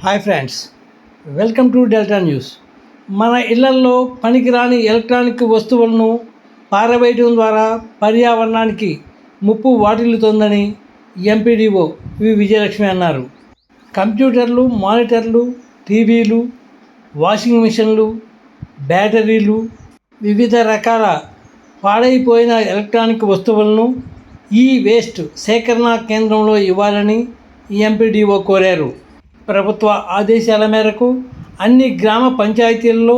Hi friends, welcome to delta news. మన ఇళ్లల్లో పనికిరాని ఎలక్ట్రానిక్ వస్తువులను పారవేయడం ద్వారా పర్యావరణానికి ముప్పు వాటిల్లుతోందని ఎంపీడీఓ విజయలక్ష్మి అన్నారు. కంప్యూటర్లు, మానిటర్లు, టీవీలు, వాషింగ్ మిషన్లు, బ్యాటరీలు, వివిధ రకాల పాడైపోయిన ఎలక్ట్రానిక్ వస్తువులను ఈ వేస్ట్ సేకరణ కేంద్రంలో ఇవ్వాలని ఎంపీడీఓ కోరారు. ప్రభుత్వ ఆదేశాల మేరకు అన్ని గ్రామ పంచాయతీల్లో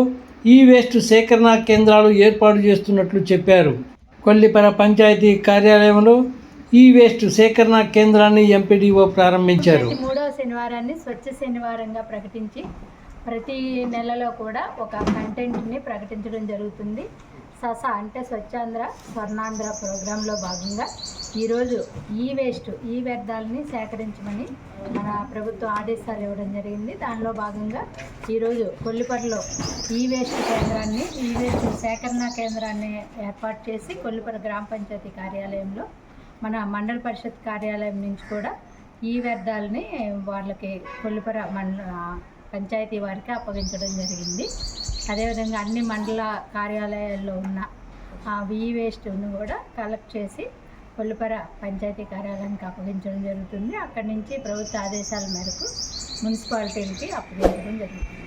ఈ వేస్ట్ సేకరణ కేంద్రాలు ఏర్పాటు చేస్తున్నట్లు చెప్పారు. కొల్లిపర పంచాయతీ కార్యాలయంలో ఈ వేస్ట్ సేకరణ కేంద్రాన్ని ఎంపీడీఓ ప్రారంభించారు. మూడవ శనివారాన్ని స్వచ్ఛ శనివారంగా ప్రకటించి ప్రతి నెలలో కూడా ఒక కంటెంట్ని ప్రకటించడం జరుగుతుంది. ససా అంటే స్వచ్ఛాంధ్ర స్వర్ణాంధ్ర ప్రోగ్రాంలో భాగంగా ఈరోజు ఈ వ్యర్థాలని సేకరించమని మన ప్రభుత్వం ఆదేశాలు ఇవ్వడం జరిగింది. దానిలో భాగంగా ఈరోజు కొల్లిపరలో ఈ వేస్ట్ సేకరణ కేంద్రాన్ని ఏర్పాటు చేసి కొల్లిపర గ్రామ పంచాయతీ కార్యాలయంలో మన మండల పరిషత్ కార్యాలయం నుంచి కూడా ఈ వ్యర్థాలని వాళ్ళకి కొల్లిపర పంచాయతీ వారికి అప్పగించడం జరిగింది. అదేవిధంగా అన్ని మండల కార్యాలయాల్లో ఉన్న ఈ వేస్ట్ను కూడా కలెక్ట్ చేసి కొల్లిపర పంచాయతీ కార్యాలయానికి అప్పగించడం జరుగుతుంది. అక్కడి నుంచి ప్రభుత్వ ఆదేశాల మేరకు మున్సిపాలిటీలకి అప్పగించడం జరుగుతుంది.